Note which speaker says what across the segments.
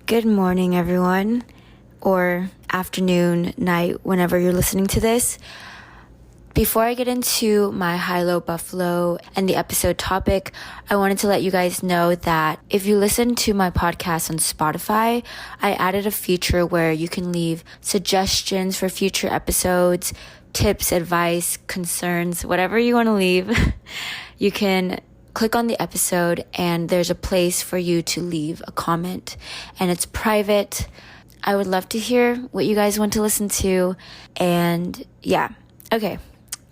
Speaker 1: Good morning, everyone, or afternoon, night, whenever you're listening to this. Before I get into my high-low buffalo and the episode topic, I wanted to let you guys know that if you listen to my podcast on Spotify, I added a feature where you can leave suggestions for future episodes, tips, advice, concerns, whatever you want to leave. You can click on the episode and there's a place for you to leave a comment, and it's private. I would love to hear what you guys want to listen to. And yeah, okay,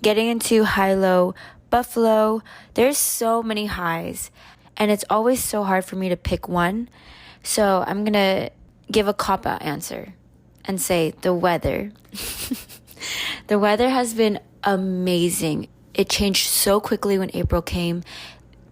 Speaker 1: getting into high-low buffalo. There's so many highs and it's always so hard for me to pick one, so I'm gonna give a cop-out answer and say the weather. The weather has been amazing. It changed so quickly when April came.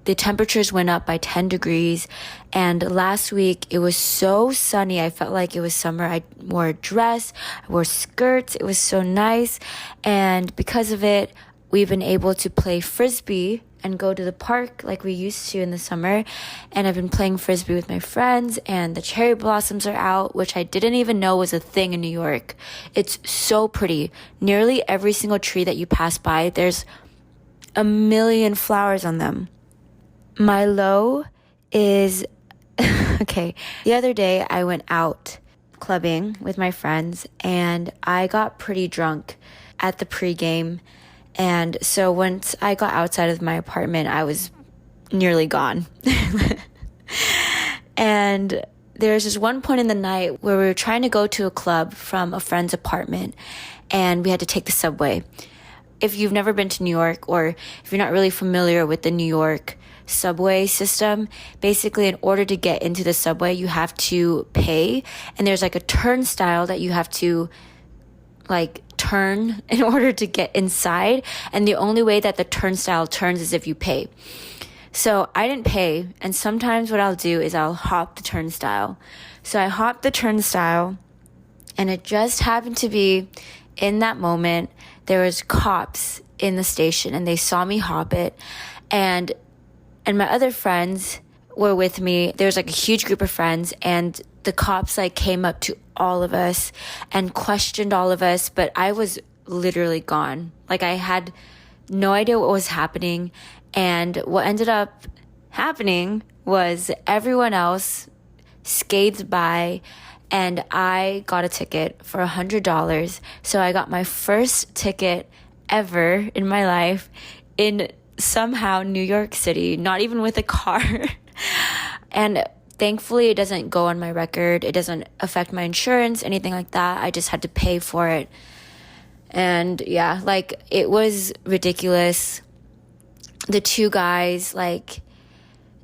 Speaker 1: The temperatures went up by 10 degrees, and last week it was so sunny. I felt like it was summer. I wore a dress, I wore skirts. It was so nice, and because of it, we've been able to play frisbee and go to the park like we used to in the summer. And I've been playing frisbee with my friends, and the cherry blossoms are out, which I didn't even know was a thing in New York. It's so pretty. Nearly every single tree that you pass by, there's a million flowers on them. My low is, okay, the other day I went out clubbing with my friends and I got pretty drunk at the pregame. And so once I got outside of my apartment, I was nearly gone. And there was this one point in the night where we were trying to go to a club from a friend's apartment, and we had to take the subway. If you've never been to New York, or if you're not really familiar with the New York subway system, basically in order to get into the subway, you have to pay, and there's like a turnstile that you have to turn in order to get inside, and the only way that the turnstile turns is if you pay. So I didn't pay, and sometimes what I'll do is I'll hop the turnstile. So I hopped the turnstile, and it just happened to be in that moment there was cops in the station, and they saw me hop it, and my other friends were with me. There was like a huge group of friends, and the cops came up to all of us and questioned all of us, but I was literally gone. I had no idea what was happening. And what ended up happening was everyone else scathed by, and I got a ticket for $100. So I got my first ticket ever in my life in somehow New York City, not even with a car. And thankfully it doesn't go on my record. It doesn't affect my insurance, anything like that. I just had to pay for it. And yeah, it was ridiculous. The two guys,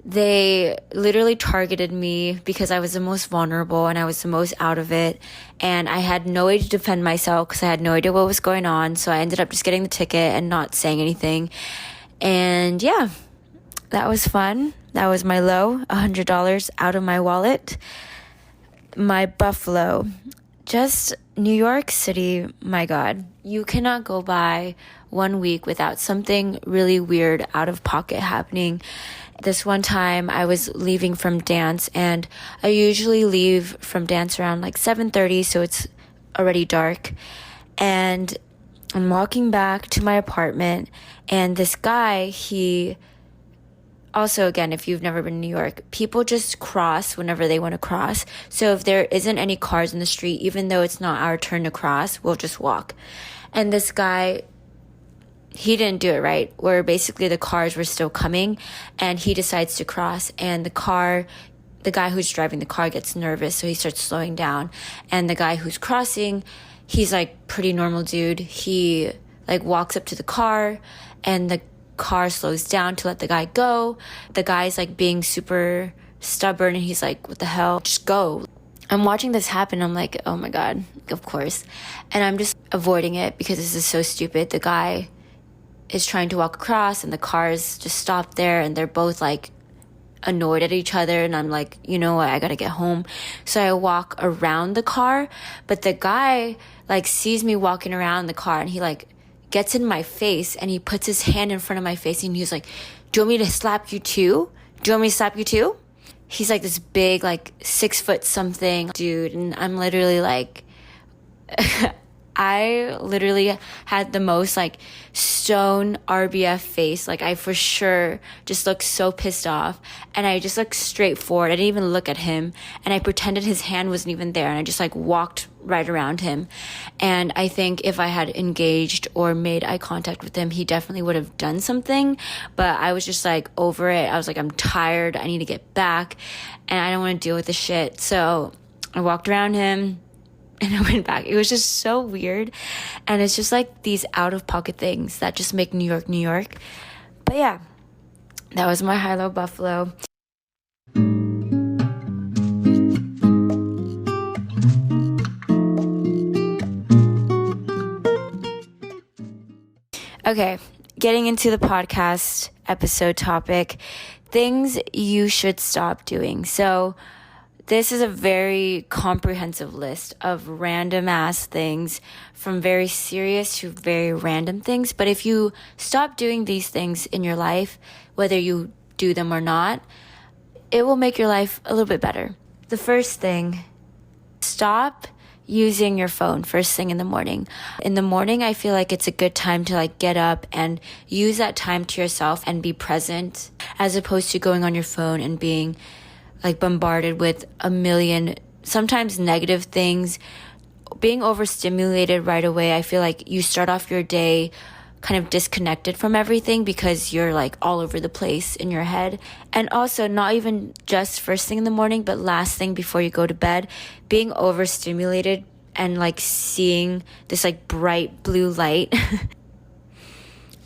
Speaker 1: they literally targeted me because I was the most vulnerable and I was the most out of it. And I had no way to defend myself because I had no idea what was going on. So I ended up just getting the ticket and not saying anything. And yeah, that was fun. That was my low, $100 out of my wallet. My buffalo, just New York City, my God. You cannot go by 1 week without something really weird out of pocket happening. This one time I was leaving from dance, and I usually leave from dance around 7:30, so it's already dark. And I'm walking back to my apartment, and this guy, he also, again, if you've never been to New York, people just cross whenever they want to cross. So if there isn't any cars in the street, even though it's not our turn to cross, we'll just walk. And this guy, he didn't do it right, where basically the cars were still coming, and he decides to cross, and the guy who's driving the car gets nervous, so he starts slowing down. And the guy who's crossing, he's pretty normal dude. He walks up to the car, and the car slows down to let the guy go. The guy's being super stubborn, and he's what the hell, just go. I'm watching this happen. I'm oh my God, of course. And I'm just avoiding it because this is so stupid. The guy is trying to walk across, and the cars just stop there, and they're both annoyed at each other. And I'm you know what, I gotta get home. So I walk around the car, but the guy sees me walking around the car, and he gets in my face, and he puts his hand in front of my face, and he's do you want me to slap you too? Do you want me to slap you too? He's like this big, like 6 foot something dude. And I'm literally like, I literally had the most like stone RBF face. Like I for sure just looked so pissed off, and I just looked straight forward. I didn't even look at him, and I pretended his hand wasn't even there, and I just like walked right around him. And I think if I had engaged or made eye contact with him, he definitely would have done something, but I was just like over it. I was like, I'm tired, I need to get back, and I don't want to deal with this shit. So I walked around him and I went back. It was just so weird. And it's just like these out of pocket things that just make New York, New York. But yeah, that was my high-low Buffalo. Okay, getting into the podcast episode topic, things you should stop doing. So this is a very comprehensive list of random ass things, from very serious to very random things. But if you stop doing these things in your life, whether you do them or not, it will make your life a little bit better. The first thing, stop using your phone first thing in the morning. In the morning, I feel like it's a good time to like get up and use that time to yourself and be present, as opposed to going on your phone and being like bombarded with a million, sometimes negative things. Being overstimulated right away, I feel like you start off your day kind of disconnected from everything because you're like all over the place in your head. And also, not even just first thing in the morning, but last thing before you go to bed, being overstimulated and like seeing this like bright blue light.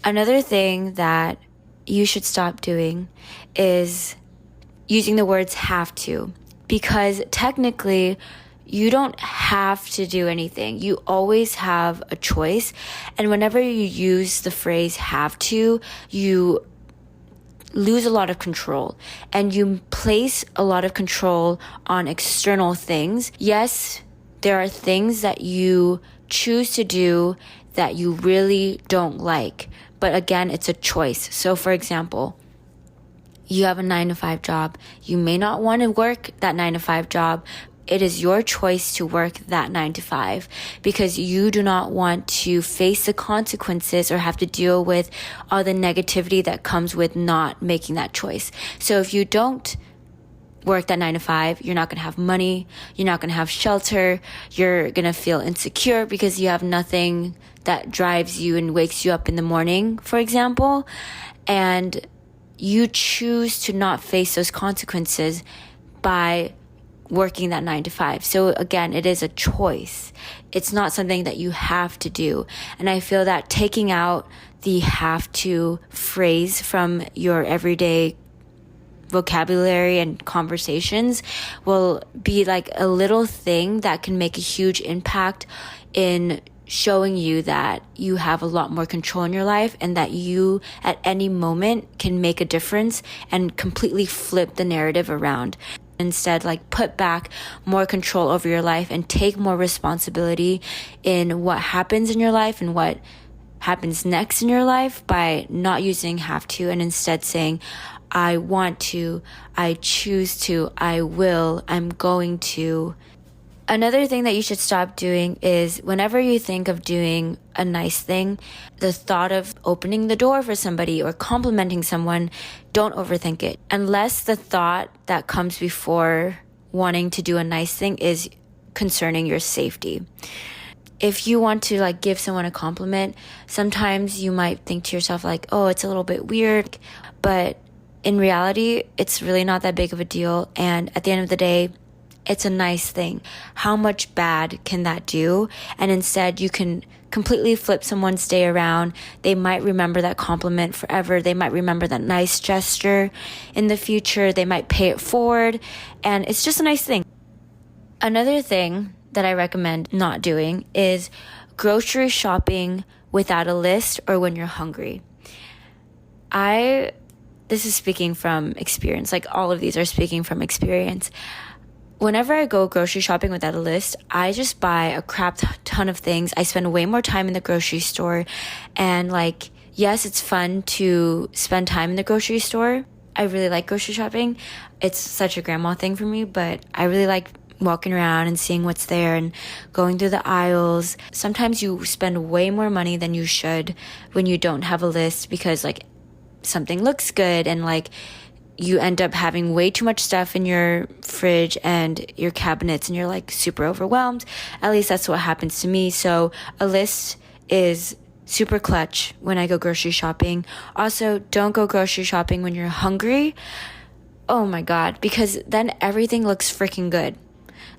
Speaker 1: Another thing that you should stop doing is using the words have to, because technically you don't have to do anything. You always have a choice. And whenever you use the phrase have to, you lose a lot of control and you place a lot of control on external things. Yes, there are things that you choose to do that you really don't like, but again, it's a choice. So for example, you have a 9-to-5 job. You may not want to work that 9-to-5 job. It is your choice to work that 9-to-5 because you do not want to face the consequences or have to deal with all the negativity that comes with not making that choice. So if you don't work that 9-to-5, you're not going to have money. You're not going to have shelter. You're going to feel insecure because you have nothing that drives you and wakes you up in the morning, for example. And you choose to not face those consequences by working that 9-to-5. So again, it is a choice. It's not something that you have to do. And I feel that taking out the have to phrase from your everyday vocabulary and conversations will be like a little thing that can make a huge impact in showing you that you have a lot more control in your life and that you at any moment can make a difference and completely flip the narrative around. Instead, like put back more control over your life and take more responsibility in what happens in your life and what happens next in your life by not using have to and instead saying, I want to, I choose to, I will, I'm going to. Another thing that you should stop doing is whenever you think of doing a nice thing, the thought of opening the door for somebody or complimenting someone, don't overthink it. Unless the thought that comes before wanting to do a nice thing is concerning your safety. If you want to like give someone a compliment, sometimes you might think to yourself like, oh, it's a little bit weird, but in reality, it's really not that big of a deal. And at the end of the day, it's a nice thing. How much bad can that do? And instead, you can completely flip someone's day around. They might remember that compliment forever. They might remember that nice gesture in the future. They might pay it forward. And it's just a nice thing. Another thing that I recommend not doing is grocery shopping without a list or when you're hungry. This is speaking from experience. Like all of these are speaking from experience. Whenever I go grocery shopping without a list, I just buy a crap ton of things. I spend way more time in the grocery store. And like, yes, it's fun to spend time in the grocery store. I really like grocery shopping. It's such a grandma thing for me, but I really like walking around and seeing what's there and going through the aisles. Sometimes you spend way more money than you should when you don't have a list because like something looks good and like you end up having way too much stuff in your fridge and your cabinets and you're like super overwhelmed. At least that's what happens to me. So a list is super clutch when I go grocery shopping. Also, don't go grocery shopping when you're hungry. Oh my God, because then everything looks freaking good.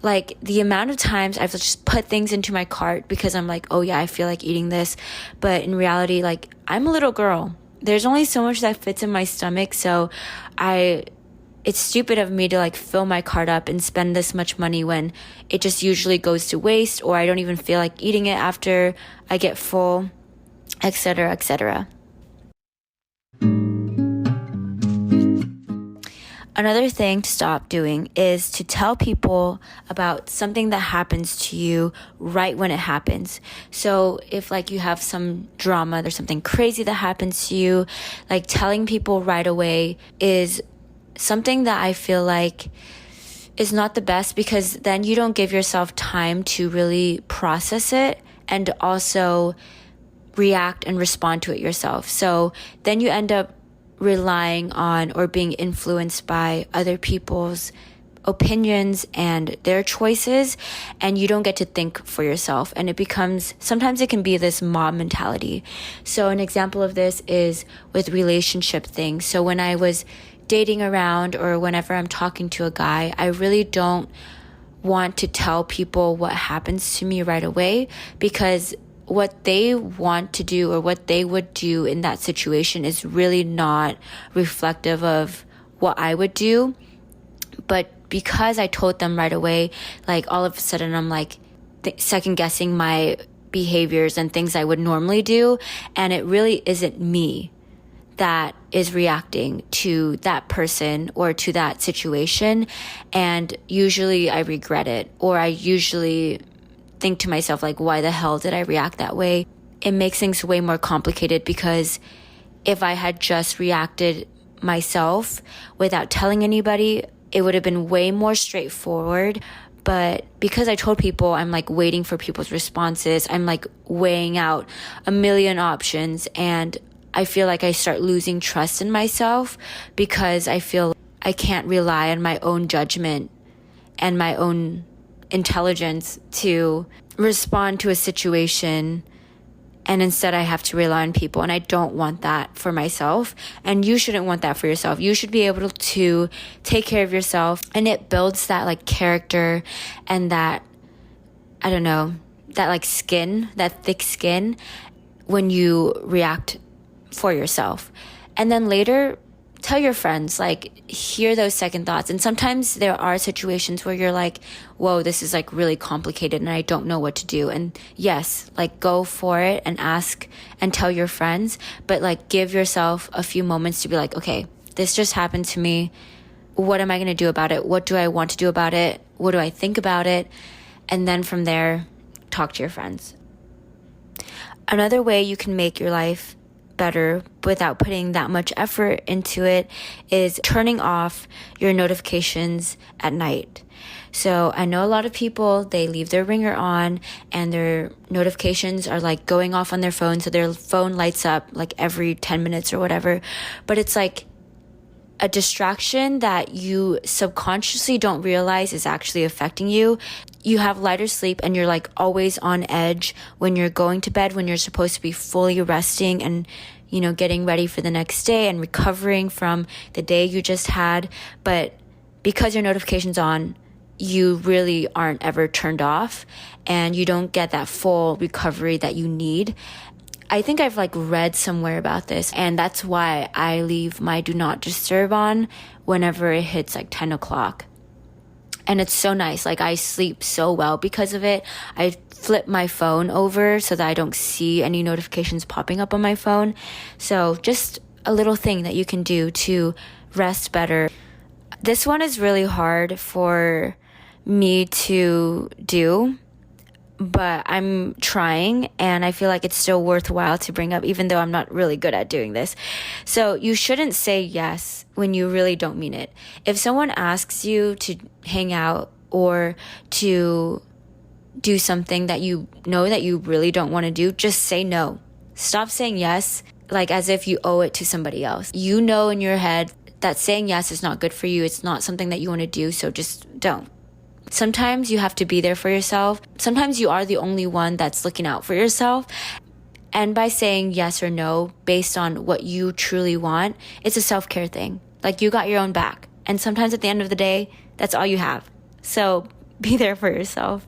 Speaker 1: Like the amount of times I've just put things into my cart because I'm like, oh yeah, I feel like eating this. But in reality, like I'm a little girl. There's only so much that fits in my stomach. So it's stupid of me to like fill my cart up and spend this much money when it just usually goes to waste, or I don't even feel like eating it after I get full, etc., etc. Another thing to stop doing is to tell people about something that happens to you right when it happens. So if like you have some drama, there's something crazy that happens to you, like telling people right away is something that I feel like is not the best, because then you don't give yourself time to really process it and also react and respond to it yourself. So then you end up relying on or being influenced by other people's opinions and their choices, and you don't get to think for yourself. And sometimes it can be this mob mentality. So an example of this is with relationship things. So when I was dating around or whenever I'm talking to a guy, I really don't want to tell people what happens to me right away, because what they want to do or what they would do in that situation is really not reflective of what I would do. But because I told them right away, like all of a sudden I'm like second guessing my behaviors and things I would normally do. And it really isn't me that is reacting to that person or to that situation. And usually I regret it, or I usually think to myself, like, why the hell did I react that way? It makes things way more complicated, because if I had just reacted myself without telling anybody, it would have been way more straightforward. But because I told people, I'm like waiting for people's responses. I'm like weighing out a million options, and I feel like I start losing trust in myself because I feel I can't rely on my own judgment and my own intelligence to respond to a situation, and instead I have to rely on people, and I don't want that for myself, and you shouldn't want that for yourself. You should be able to take care of yourself, and it builds that like character and that, I don't know, that like skin, that thick skin when you react for yourself. And then later tell your friends, like, hear those second thoughts. And sometimes there are situations where you're like, whoa, this is like really complicated and I don't know what to do. And yes, like go for it and ask and tell your friends, but like give yourself a few moments to be like, okay, this just happened to me. What am I going to do about it? What do I want to do about it? What do I think about it? And then from there, talk to your friends. Another way you can make your life better without putting that much effort into it is turning off your notifications at night. So I know a lot of people, they leave their ringer on and their notifications are like going off on their phone. So their phone lights up like every 10 minutes or whatever. But it's like a distraction that you subconsciously don't realize is actually affecting you. You have lighter sleep and you're like always on edge when you're going to bed, when you're supposed to be fully resting and, you know, getting ready for the next day and recovering from the day you just had. But because your notification's on, you really aren't ever turned off and you don't get that full recovery that you need. I think I've like read somewhere about this, and that's why I leave my do not disturb on whenever it hits like 10 o'clock. And it's so nice. Like I sleep so well because of it. I flip my phone over so that I don't see any notifications popping up on my phone. So just a little thing that you can do to rest better. This one is really hard for me to do. but I'm trying, and I feel like it's still worthwhile to bring up, even though I'm not really good at doing this. So you shouldn't say yes when you really don't mean it. If someone asks you to hang out or to do something that you know that you really don't want to do, just say no. Stop saying yes like as if you owe it to somebody else. You know in your head that saying yes is not good for you. It's not something that you want to do, so just don't. Sometimes you have to be there for yourself. Sometimes you are the only one that's looking out for yourself. And by saying yes or no based on what you truly want, it's a self-care thing. Like, you got your own back. And sometimes at the end of the day, that's all you have. So be there for yourself.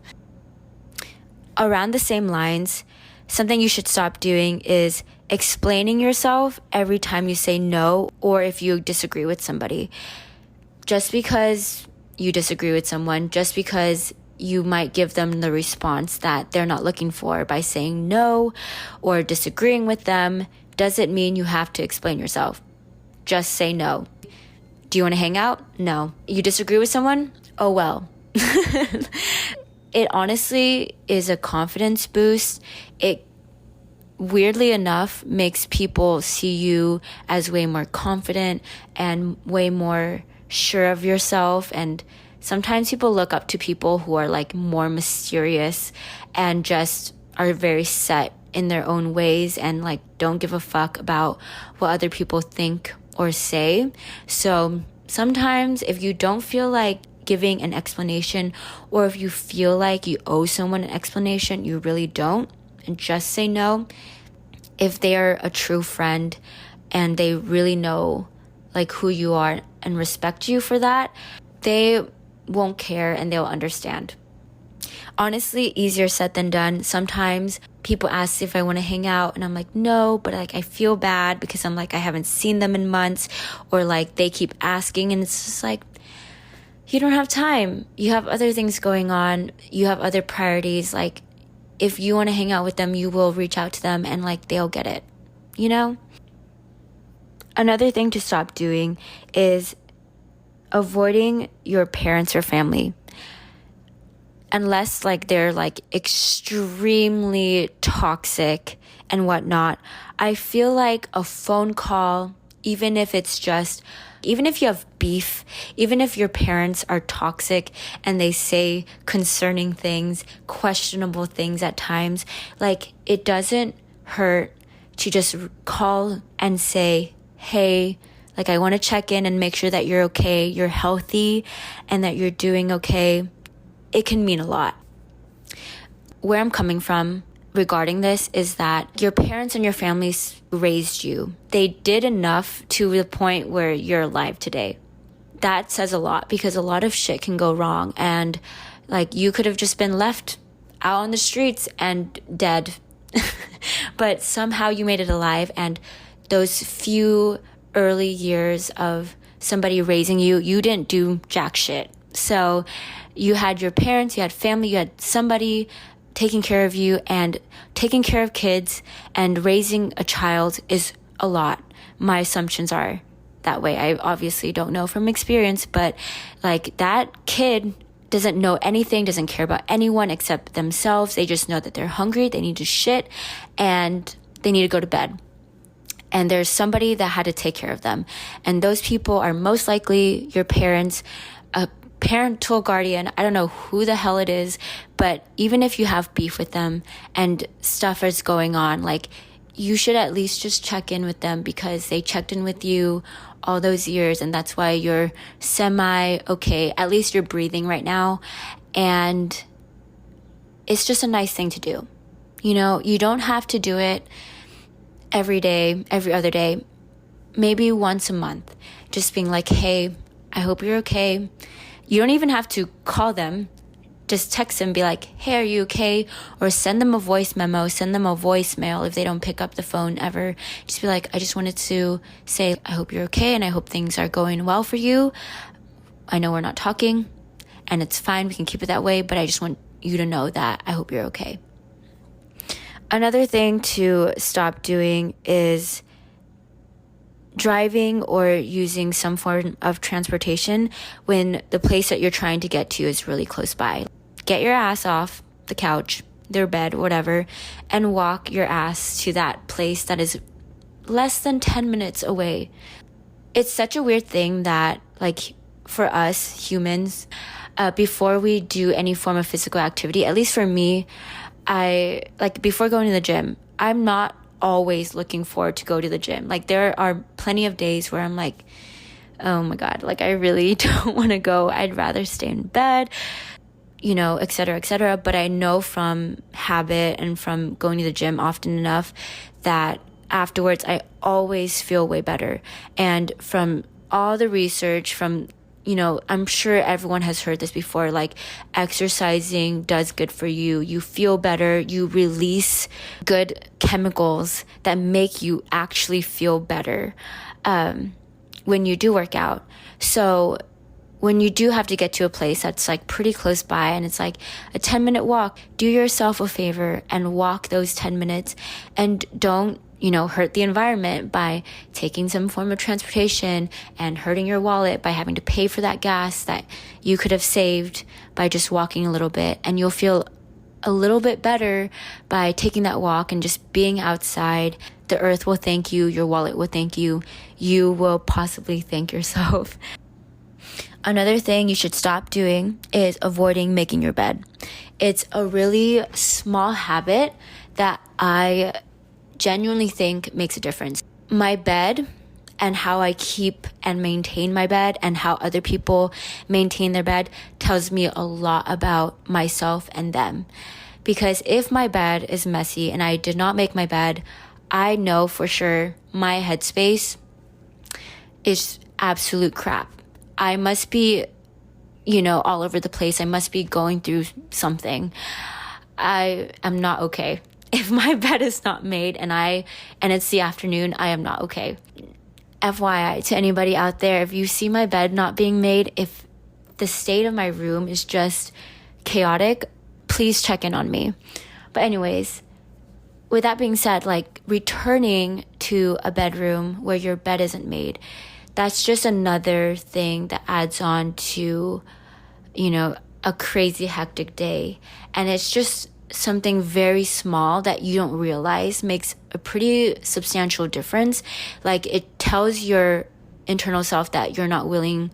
Speaker 1: Around the same lines, something you should stop doing is explaining yourself every time you say no or if you disagree with somebody. Just because you disagree with someone, just because you might give them the response that they're not looking for by saying no or disagreeing with them, doesn't mean you have to explain yourself. Just say no. Do you want to hang out? No. You disagree with someone? Oh well. It honestly is a confidence boost. It weirdly enough makes people see you as way more confident and way more sure of yourself. And sometimes people look up to people who are like more mysterious and just are very set in their own ways and like don't give a fuck about what other people think or say. So sometimes if you don't feel like giving an explanation, or if you feel like you owe someone an explanation, you really don't, and just say no. If they are a true friend and they really know like who you are and respect you for that, they won't care and they'll understand. Honestly, easier said than done. Sometimes people ask if I want to hang out and I'm like, no, but like I feel bad because I'm like, I haven't seen them in months, or like they keep asking and it's just like, you don't have time. You have other things going on. You have other priorities. Like, if you want to hang out with them, you will reach out to them and like they'll get it, you know? Another thing to stop doing is avoiding your parents or family. Unless like they're like extremely toxic and whatnot. I feel like a phone call, even if you have beef, even if your parents are toxic and they say concerning things, questionable things at times, like it doesn't hurt to just call and say, hey, like I want to check in and make sure that you're okay, you're healthy, and that you're doing okay. It can mean a lot. Where I'm coming from regarding this is that your parents and your families raised you. They did enough to the point where you're alive today. That says a lot, because a lot of shit can go wrong, and like you could have just been left out on the streets and dead. But somehow you made it alive, and those few early years of somebody raising you, you didn't do jack shit. So you had your parents, you had family, you had somebody taking care of you, and taking care of kids and raising a child is a lot. My assumptions are that way. I obviously don't know from experience, but like that kid doesn't know anything, doesn't care about anyone except themselves. They just know that they're hungry, they need to shit, and they need to go to bed. And there's somebody that had to take care of them. And those people are most likely your parents, a parental guardian. I don't know who the hell it is, but even if you have beef with them and stuff is going on, like you should at least just check in with them, because they checked in with you all those years, and that's why you're semi okay. At least you're breathing right now, and it's just a nice thing to do. You know, you don't have to do it every day, every other day, maybe once a month, just being like, hey, I hope you're okay. You don't even have to call them. Just text them, be like, hey, are you okay? Or send them a voice memo, send them a voicemail if they don't pick up the phone ever. Just be like, I just wanted to say, I hope you're okay, and I hope things are going well for you. I know we're not talking, and it's fine, we can keep it that way, but I just want you to know that I hope you're okay. Another thing to stop doing is driving or using some form of transportation when the place that you're trying to get to is really close by. Get your ass off the couch their bed, whatever, and walk your ass to that place that is less than 10 minutes away. It's such a weird thing that, like, for us humans, before we do any form of physical activity, at least for me, before going to the gym, I'm not always looking forward to go to the gym. Like, there are plenty of days where I'm like, oh my God, like, I really don't want to go. I'd rather stay in bed, et cetera, et cetera. But I know from habit and from going to the gym often enough that afterwards I always feel way better. And from all the research, I'm sure everyone has heard this before, like, exercising does good for you. You feel better. You release good chemicals that make you actually feel better when you do work out. So when you do have to get to a place that's like pretty close by and it's like a 10-minute walk, do yourself a favor and walk those 10 minutes and don't hurt the environment by taking some form of transportation and hurting your wallet by having to pay for that gas that you could have saved by just walking a little bit. And you'll feel a little bit better by taking that walk and just being outside. The earth will thank you. Your wallet will thank you. You will possibly thank yourself. Another thing you should stop doing is avoiding making your bed. It's a really small habit that I genuinely think makes a difference. My bed and how I keep and maintain my bed and how other people maintain their bed tells me a lot about myself and them. Because if my bed is messy and I did not make my bed, I know for sure my headspace is absolute crap. I must be, all over the place. I must be going through something. I am not okay. If my bed is not made and it's the afternoon, I am not okay. FYI to anybody out there, if you see my bed not being made, if the state of my room is just chaotic, please check in on me. But anyways, with that being said, like, returning to a bedroom where your bed isn't made, that's just another thing that adds on to, a crazy hectic day. And it's just something very small that you don't realize makes a pretty substantial difference. Like, it tells your internal self that you're not willing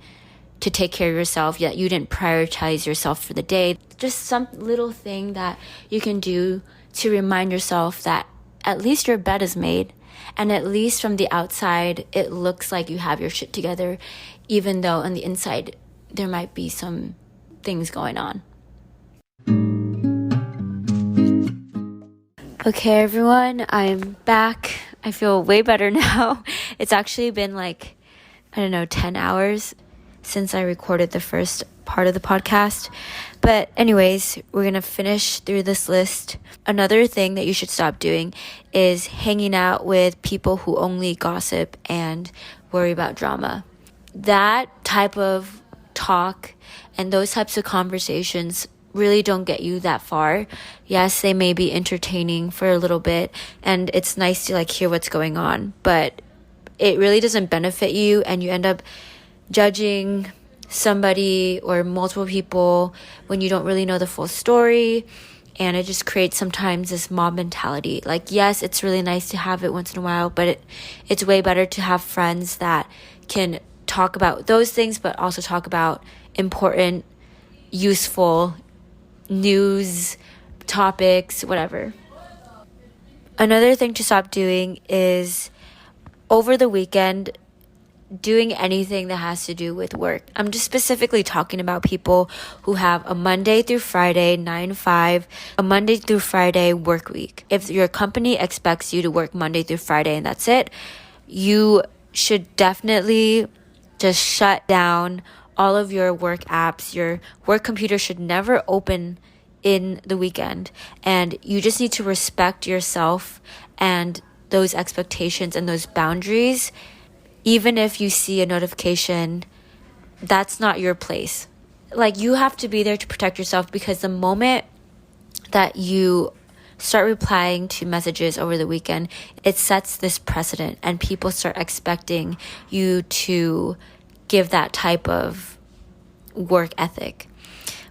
Speaker 1: to take care of yourself, yet you didn't prioritize yourself for the day. Just some little thing that you can do to remind yourself that at least your bed is made, and at least from the outside it looks like you have your shit together, even though on the inside there might be some things going on. Okay, everyone, I'm back. I feel way better now. It's actually been 10 hours since I recorded the first part of the podcast. But anyways, we're going to finish through this list. Another thing that you should stop doing is hanging out with people who only gossip and worry about drama. That type of talk and those types of conversations really don't get you that far. Yes, they may be entertaining for a little bit and it's nice to hear what's going on, but it really doesn't benefit you, and you end up judging somebody or multiple people when you don't really know the full story. And it just creates sometimes this mob mentality. Yes, it's really nice to have it once in a while, but it's way better to have friends that can talk about those things, but also talk about important, useful news, topics, whatever. Another thing to stop doing is over the weekend doing anything that has to do with work. I'm just specifically talking about people who have a Monday through Friday 9-5, a Monday through Friday work week. If your company expects you to work Monday through Friday and that's it, you should definitely just shut down all of your work apps. Your work computer should never open in the weekend, and you just need to respect yourself and those expectations and those boundaries. Even if you see a notification, that's not your place. You have to be there to protect yourself, because the moment that you start replying to messages over the weekend, it sets this precedent and people start expecting you to give that type of work ethic.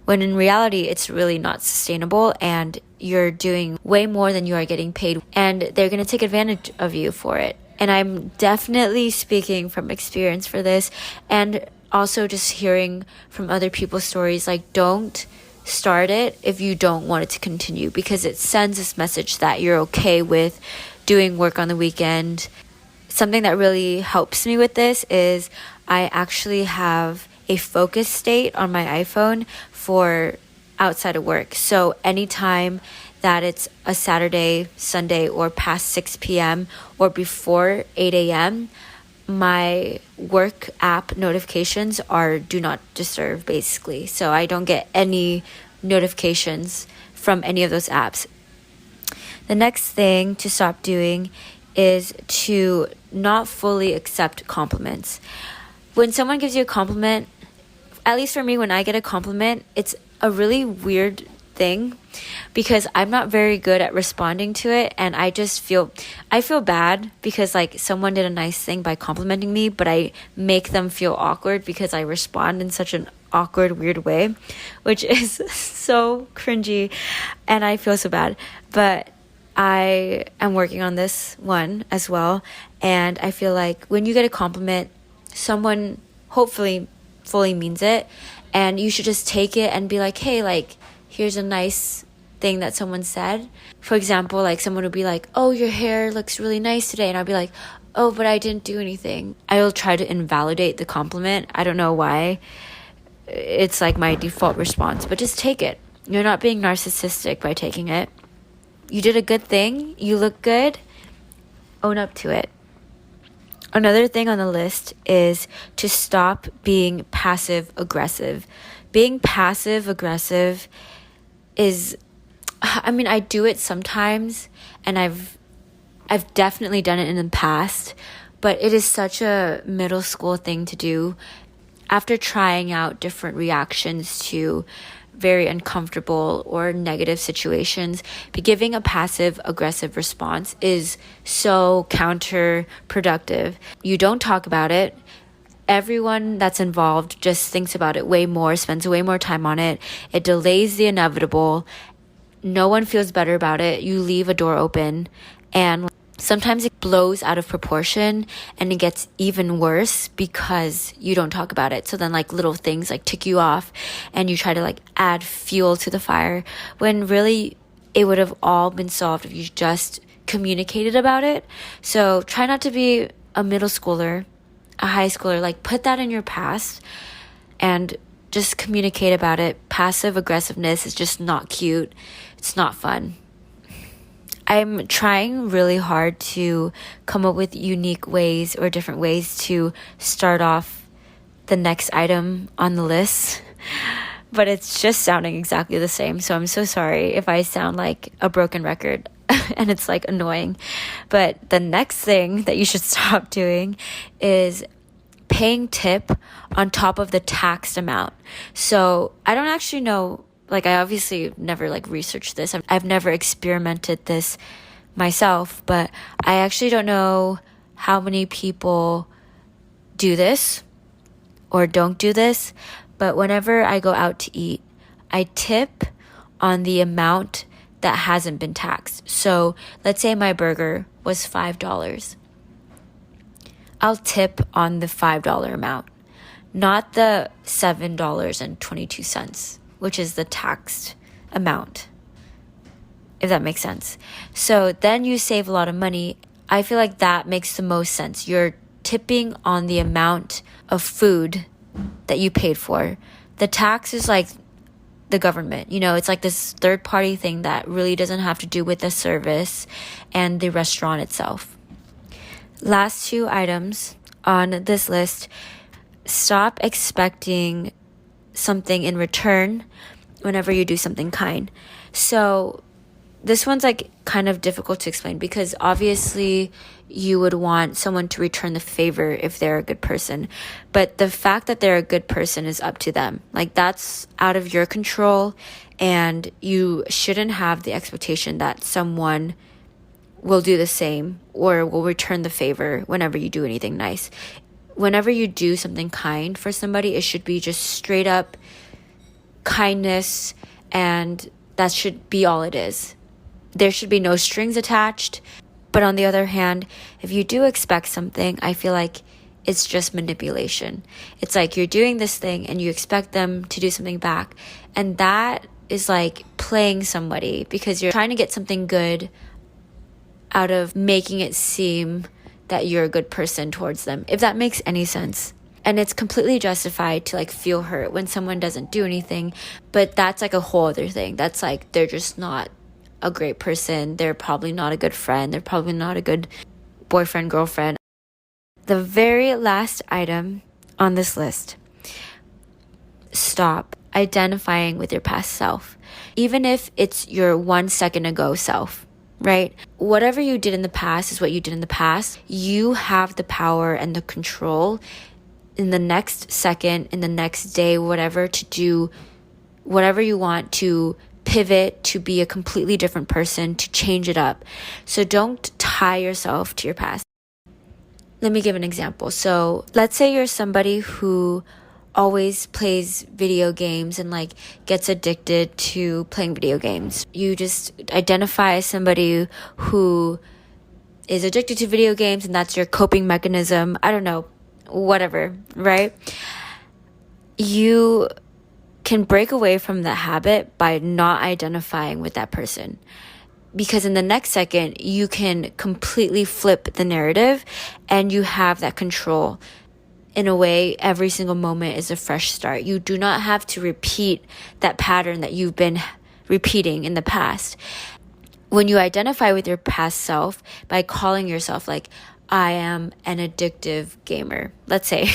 Speaker 1: when in reality, it's really not sustainable and you're doing way more than you are getting paid, and they're going to take advantage of you for it. And I'm definitely speaking from experience for this, and also just hearing from other people's stories. Like, don't start it if you don't want it to continue, because it sends this message that you're okay with doing work on the weekend. Something that really helps me with this is I actually have a focus state on my iPhone for outside of work. So anytime that it's a Saturday, Sunday, or past 6 p.m. or before 8 a.m., my work app notifications are do not disturb, basically. So I don't get any notifications from any of those apps. The next thing to stop doing is to not fully accept compliments. When someone gives you a compliment, at least for me, when I get a compliment, it's a really weird thing because I'm not very good at responding to it, and I feel bad because like someone did a nice thing by complimenting me, but I make them feel awkward because I respond in such an awkward, weird way, which is so cringy, and I feel so bad. But I am working on this one as well, and I feel like when you get a compliment, someone hopefully fully means it, and you should just take it and be like, hey, like, here's a nice thing that someone said. For example, like someone would be like, oh, your hair looks really nice today, and I'll be like, oh, but I didn't do anything. I will try to invalidate the compliment. I don't know why. It's like my default response, but just take it. You're not being narcissistic by taking it. You did a good thing. You look good. Own up to it. Another thing on the list is to stop being passive aggressive. Being passive aggressive is, I mean, I do it sometimes, and I've definitely done it in the past, but it is such a middle school thing to do. After trying out different reactions to very uncomfortable or negative situations, but giving a passive aggressive response is so counterproductive. You don't talk about it. Everyone that's involved just thinks about it way more, spends way more time on it. It delays the inevitable. No one feels better about it. You leave a door open, and sometimes it blows out of proportion and it gets even worse because you don't talk about it. So then like little things like tick you off, and you try to like add fuel to the fire when really it would have all been solved if you just communicated about it. So try not to be a middle schooler, a high schooler. Like, put that in your past and just communicate about it. Passive aggressiveness is just not cute. It's not fun. I'm trying really hard to come up with unique ways or different ways to start off the next item on the list, but it's just sounding exactly the same. So I'm so sorry if I sound like a broken record and it's like annoying. But the next thing that you should stop doing is paying tip on top of the taxed amount. So I don't actually know, like, I obviously never like researched this. I've never experimented this myself, but I actually don't know how many people do this or don't do this. But whenever I go out to eat, I tip on the amount that hasn't been taxed. So let's say my burger was $5. I'll tip on the $5 amount, not the $7.22, which is the taxed amount, if that makes sense. So then you save a lot of money. I feel like that makes the most sense. You're tipping on the amount of food that you paid for. The tax is like the government, it's like this third party thing that really doesn't have to do with the service and the restaurant itself. Last two items on this list: stop expecting something in return whenever you do something kind. So this one's like kind of difficult to explain because obviously you would want someone to return the favor if they're a good person. But the fact that they're a good person is up to them. Like, that's out of your control, and you shouldn't have the expectation that someone will do the same or will return the favor whenever you do anything nice. Whenever you do something kind for somebody, it should be just straight up kindness, and that should be all it is. There should be no strings attached. But on the other hand, if you do expect something, I feel like it's just manipulation. It's like you're doing this thing and you expect them to do something back. And that is like playing somebody because you're trying to get something good out of making it seem that you're a good person towards them, if that makes any sense. And it's completely justified to like feel hurt when someone doesn't do anything, but that's like a whole other thing. That's like they're just not a great person. They're probably not a good friend. They're probably not a good boyfriend, girlfriend. The very last item on this list: stop identifying with your past self, even if it's your 1 second ago self. Right? Whatever you did in the past is what you did in the past. You have the power and the control in the next second, in the next day, whatever, to do whatever you want, to pivot, to be a completely different person, to change it up. So don't tie yourself to your past. Let me give an example. So let's say you're somebody who always plays video games and like gets addicted to playing video games. You just identify as somebody who is addicted to video games and that's your coping mechanism. I don't know, whatever, right? You can break away from that habit by not identifying with that person. Because in the next second, you can completely flip the narrative and you have that control. In a way, every single moment is a fresh start. You do not have to repeat that pattern that you've been repeating in the past. When you identify with your past self by calling yourself like, I am an addictive gamer, let's say.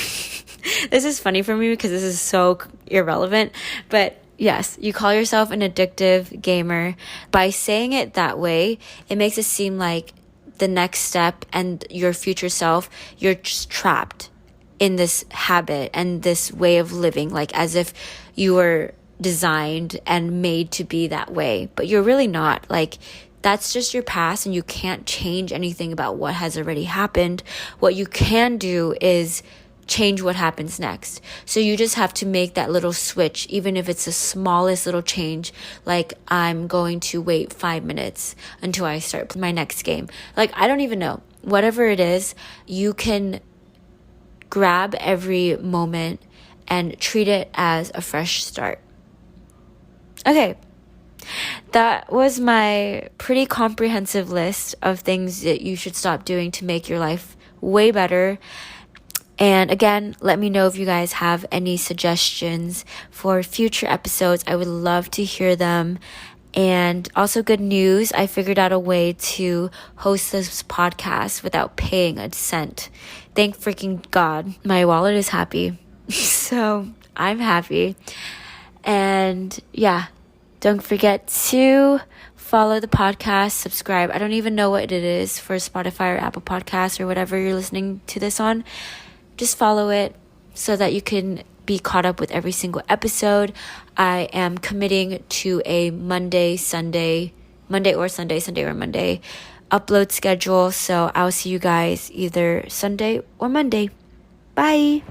Speaker 1: This is funny for me because this is so irrelevant, but yes, you call yourself an addictive gamer. By saying it that way, it makes it seem like the next step and your future self, you're just trapped in this habit and this way of living, like as if you were designed and made to be that way, but you're really not. Like, that's just your past and you can't change anything about what has already happened. What you can do is change what happens next. So you just have to make that little switch, even if it's the smallest little change, like I'm going to wait 5 minutes until I start my next game. Like, I don't even know. Whatever it is, you can grab every moment and treat it as a fresh start. Okay, that was my pretty comprehensive list of things that you should stop doing to make your life way better. And again, let me know if you guys have any suggestions for future episodes. I would love to hear them. And also, good news, I figured out a way to host this podcast without paying a cent. Thank freaking God. My wallet is happy. So I'm happy. And yeah, don't forget to follow the podcast, subscribe. I don't even know what it is for Spotify or Apple Podcasts or whatever you're listening to this on. Just follow it so that you can be caught up with every single episode. I am committing to a Monday or Monday upload schedule. So I'll see you guys either Sunday or Monday. Bye.